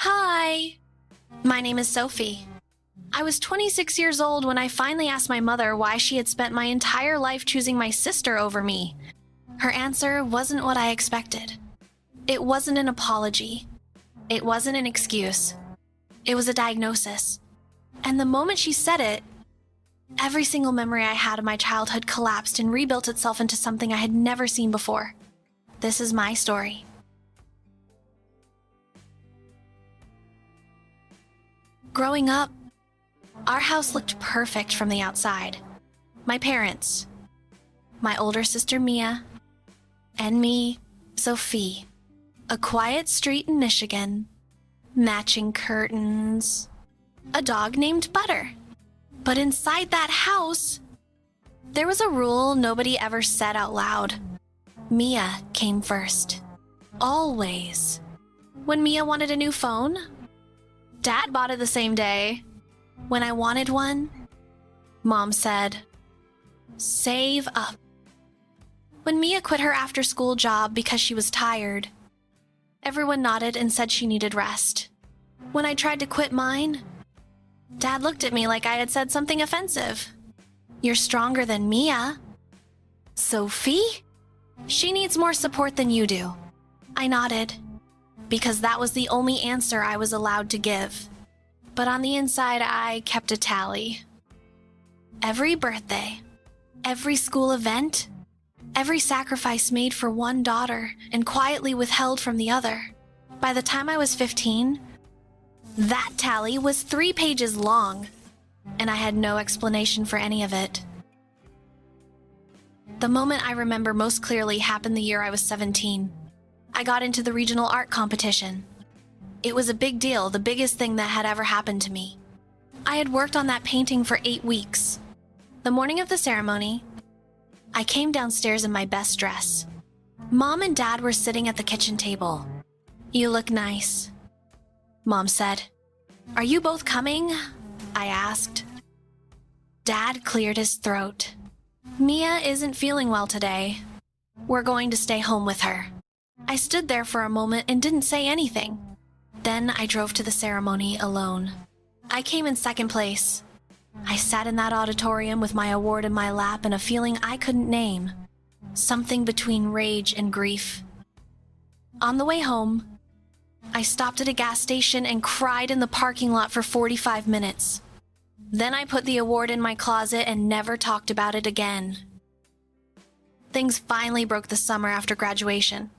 Hi, my name is Sophie. I was 26 years old when I finally asked my mother why she had spent my entire life choosing my sister over me. Her answer wasn't what I expected. It wasn't an apology. It wasn't an excuse. It was a diagnosis. And the moment she said it, every single memory I had of my childhood collapsed and rebuilt itself into something I had never seen before. This is my story. Growing up, our house looked perfect from the outside. My parents, my older sister Mia, and me, Sophie. A quiet street in Michigan, matching curtains, a dog named Butter. But inside that house, there was a rule nobody ever said out loud. Mia came first. Always. When Mia wanted a new phone, Dad bought it the same day. When I wanted one, Mom said, "Save up." When Mia quit her after-school job because she was tired, everyone nodded and said she needed rest. When I tried to quit mine, Dad looked at me like I had said something offensive. "You're stronger than Mia." "Sophie? She needs more support than you do." I nodded, because that was the only answer I was allowed to give. But on the inside, I kept a tally. Every birthday, every school event, every sacrifice made for one daughter and quietly withheld from the other. By the time I was 15, that tally was 3 pages long, and I had no explanation for any of it. The moment I remember most clearly happened the year I was 17. I got into the regional art competition. It was a big deal, the biggest thing that had ever happened to me. I had worked on that painting for 8 weeks. The morning of the ceremony, I came downstairs in my best dress. Mom and Dad were sitting at the kitchen table. "You look nice," Mom said. "Are you both coming?" I asked. Dad cleared his throat. "Mia isn't feeling well today. We're going to stay home with her." I stood there for a moment and didn't say anything. Then I drove to the ceremony alone. I came in second place. I sat in that auditorium with my award in my lap and a feeling I couldn't name. Something between rage and grief. On the way home, I stopped at a gas station and cried in the parking lot for 45 minutes. Then I put the award in my closet and never talked about it again. Things finally broke the summer after graduation.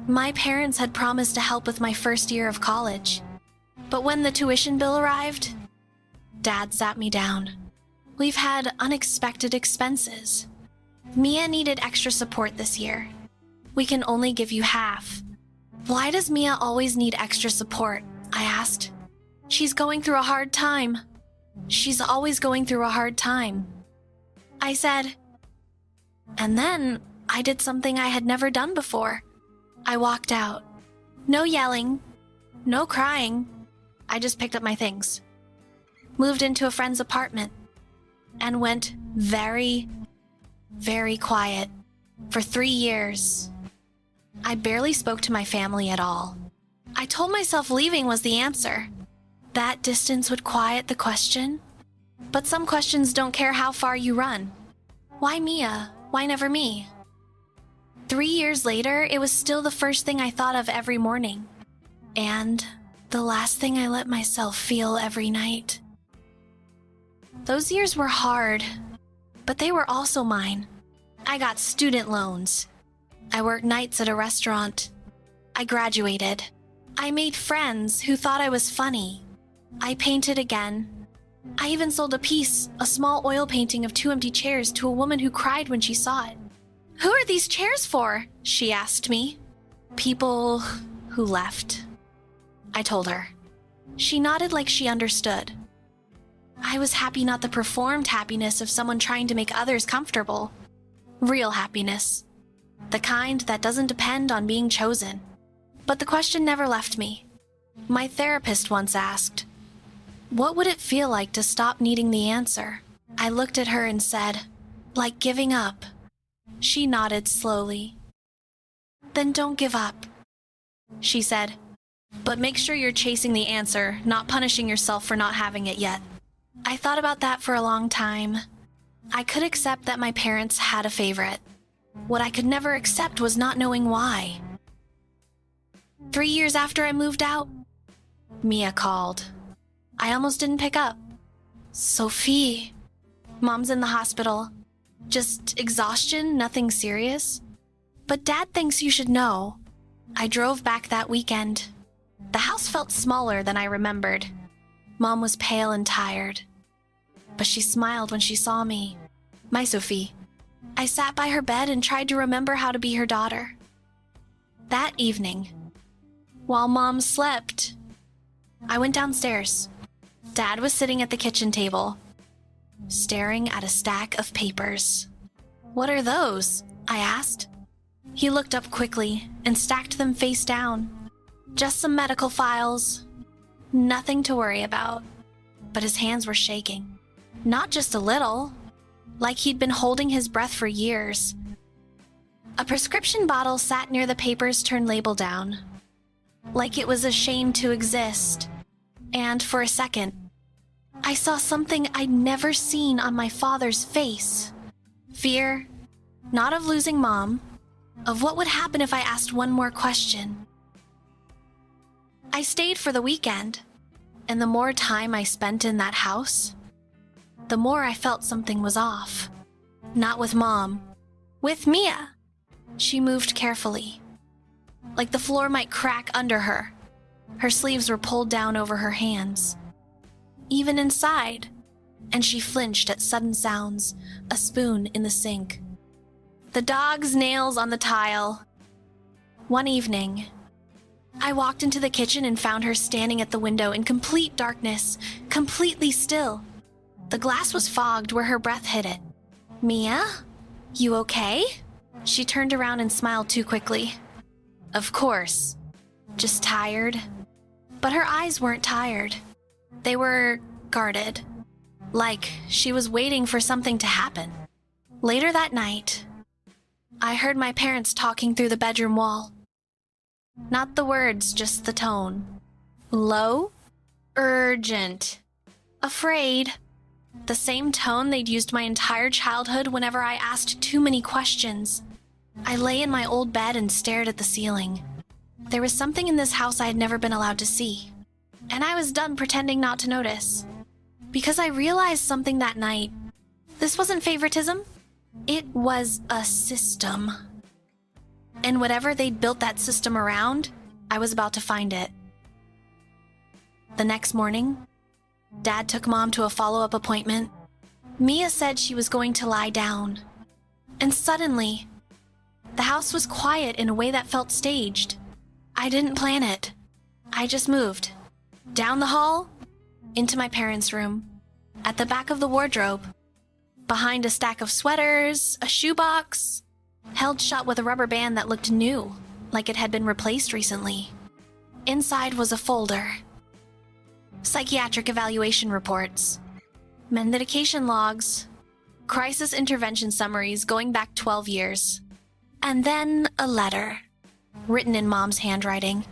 My parents had promised to help with my first year of college. But when the tuition bill arrived, Dad sat me down. "We've had unexpected expenses. Mia needed extra support this year. We can only give you half." "Why does Mia always need extra support?" I asked. "She's going through a hard time." "She's always going through a hard time," I said. And then I did something I had never done before. I walked out. No yelling, no crying. I just picked up my things, moved into a friend's apartment, and went very, very quiet for 3 years. I barely spoke to my family at all. I told myself leaving was the answer. That distance would quiet the question. But some questions don't care how far you run. Why Mia? Why never me? 3 years later, it was still the first thing I thought of every morning. And the last thing I let myself feel every night. Those years were hard, but they were also mine. I got student loans. I worked nights at a restaurant. I graduated. I made friends who thought I was funny. I painted again. I even sold a small oil painting of 2 empty chairs to a woman who cried when she saw it. "Who are these chairs for?" she asked me. "People who left," I told her. She nodded like she understood. I was happy, not the performed happiness of someone trying to make others comfortable. Real happiness. The kind that doesn't depend on being chosen. But the question never left me. My therapist once asked, "What would it feel like to stop needing the answer?" I looked at her and said, "Like giving up." She nodded slowly. "Then don't give up," she said. But make sure you're chasing the answer, not punishing yourself for not having it yet. I thought about that for a long time. I could accept that my parents had a favorite. What I could never accept was not knowing why. 3 years after I moved out, Mia called. I almost didn't pick up. Sophie. Mom's in the hospital. Just exhaustion, nothing serious. But Dad thinks you should know. I drove back that weekend. The house felt smaller than I remembered. Mom was pale and tired. But she smiled when she saw me. My Sophie. I sat by her bed and tried to remember how to be her daughter. That evening, while Mom slept, I went downstairs. Dad was sitting at the kitchen table, staring at a stack of papers. "What are those?" I asked. He looked up quickly and stacked them face down. Just some medical files. Nothing to worry about. But his hands were shaking. Not just a little, like he'd been holding his breath for years. A prescription bottle sat near the papers turned label down, like it was ashamed to exist. And for a second, I saw something I'd never seen on my father's face. Fear, not of losing Mom, of what would happen if I asked one more question. I stayed for the weekend, and the more time I spent in that house, the more I felt something was off. Not with Mom, with Mia. She moved carefully, like the floor might crack under her. Her sleeves were pulled down over her hands, even inside, and she flinched at sudden sounds, a spoon in the sink, the dog's nails on the tile. One evening, I walked into the kitchen and found her standing at the window in complete darkness, completely still. The glass was fogged where her breath hit it. "Mia? You okay?" She turned around and smiled too quickly. Of course. Just tired. But her eyes weren't tired. They were guarded. Like she was waiting for something to happen. Later that night, I heard my parents talking through the bedroom wall. Not the words, just the tone. Low, urgent, afraid. The same tone they'd used my entire childhood whenever I asked too many questions. I lay in my old bed and stared at the ceiling. There was something in this house I had never been allowed to see, and I was done pretending not to notice. Because I realized something that night. This wasn't favoritism. It was a system. And whatever they'd built that system around, I was about to find it. The next morning, Dad took Mom to a follow-up appointment. Mia said she was going to lie down. And suddenly, the house was quiet in a way that felt staged. I didn't plan it. I just moved. Down the hall, into my parents' room. At the back of the wardrobe, behind a stack of sweaters, a shoebox, held shut with a rubber band that looked new, like it had been replaced recently. Inside was a folder. Psychiatric evaluation reports, medication logs, crisis intervention summaries going back 12 years. And then a letter, written in Mom's handwriting,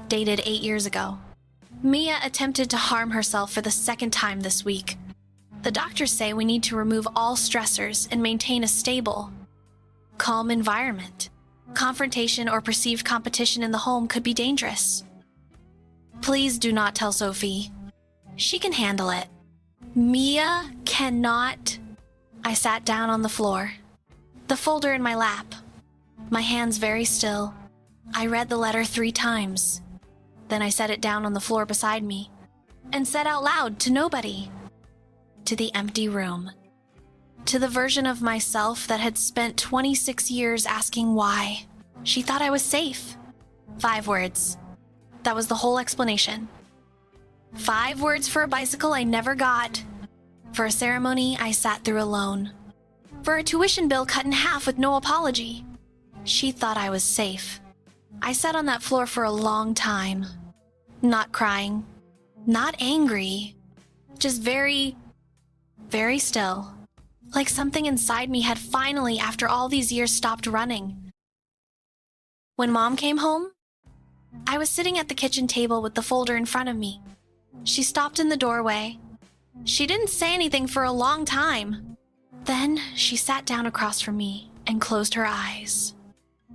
dated 8 years ago. Mia attempted to harm herself for the second time this week. The doctors say we need to remove all stressors and maintain a stable, calm environment. Confrontation or perceived competition in the home could be dangerous. Please do not tell Sophie. She can handle it. Mia cannot. I sat down on the floor, the folder in my lap, my hands very still. I read the letter 3 times. Then I set it down on the floor beside me and said out loud to nobody, to the empty room, to the version of myself that had spent 26 years asking why. She thought I was safe. 5 words. That was the whole explanation. 5 words for a bicycle I never got. For a ceremony I sat through alone. For a tuition bill cut in half with no apology. She thought I was safe. I sat on that floor for a long time. Not crying. Not angry. Just very, very still. Like something inside me had finally, after all these years, stopped running. When Mom came home, I was sitting at the kitchen table with the folder in front of me. She stopped in the doorway. She didn't say anything for a long time. Then she sat down across from me and closed her eyes.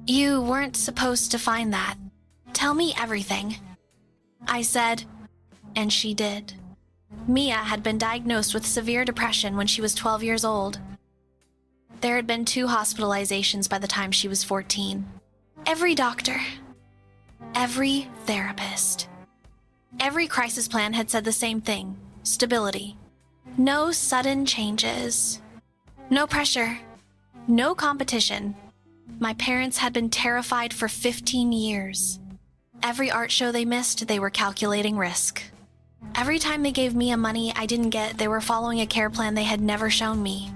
"You weren't supposed to find that. Tell me everything," I said, and she did. Mia had been diagnosed with severe depression when she was 12 years old. There had been 2 hospitalizations by the time she was 14. Every doctor, every therapist, every crisis plan had said the same thing: stability. No sudden changes. No pressure. No competition. My parents had been terrified for 15 years. Every art show they missed, they were calculating risk. Every time they gave Mia money I didn't get, they were following a care plan they had never shown me.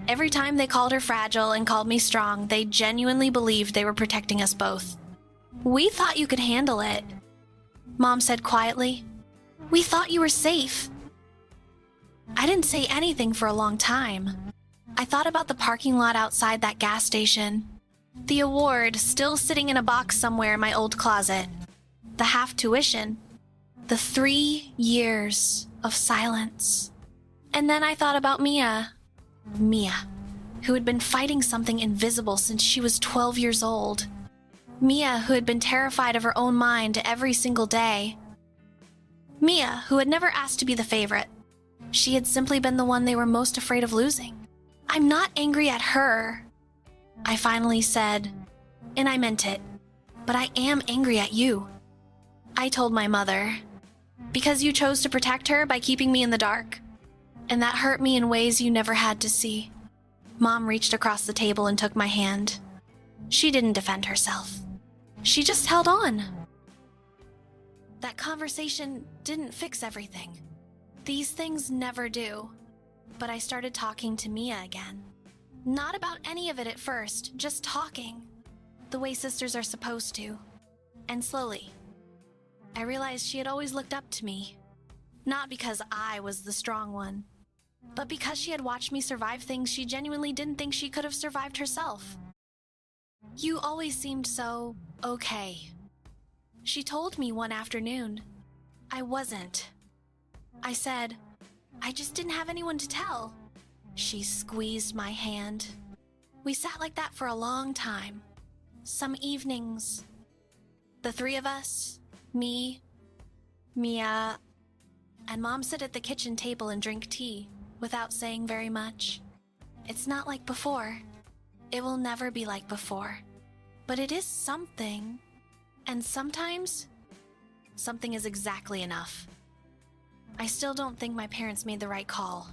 Every time they called her fragile and called me strong, they genuinely believed they were protecting us both. "We thought you could handle it," Mom said quietly. "We thought you were safe." I didn't say anything for a long time. I thought about the parking lot outside that gas station, the award still sitting in a box somewhere in my old closet, the half tuition, the 3 years of silence. And then I thought about Mia, who had been fighting something invisible since she was 12 years old. Mia, who had been terrified of her own mind every single day. Mia, who had never asked to be the favorite. She had simply been the one they were most afraid of losing. "I'm not angry at her," I finally said, and I meant it. "But I am angry at you," I told my mother, "because you chose to protect her by keeping me in the dark. And that hurt me in ways you never had to see." Mom reached across the table and took my hand. She didn't defend herself. She just held on. That conversation didn't fix everything. These things never do. But I started talking to Mia again. Not about any of it at first, just talking, the way sisters are supposed to. And slowly, I realized she had always looked up to me. Not because I was the strong one, but because she had watched me survive things she genuinely didn't think she could have survived herself. "You always seemed so okay," she told me one afternoon. I wasn't. I said, "I just didn't have anyone to tell." She squeezed my hand. We sat like that for a long time. Some evenings, the 3 of us, me, Mia, and Mom sit at the kitchen table and drink tea without saying very much. It's not like before. It will never be like before. But it is something. And sometimes, something is exactly enough. I still don't think my parents made the right call.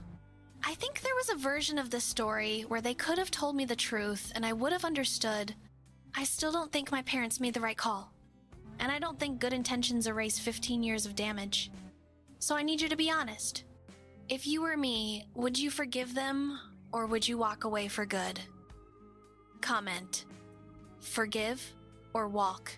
I think there was a version of this story where they could have told me the truth and I would have understood. I still don't think my parents made the right call. And I don't think good intentions erase 15 years of damage. So I need you to be honest. If you were me, would you forgive them or would you walk away for good? Comment. Forgive or walk.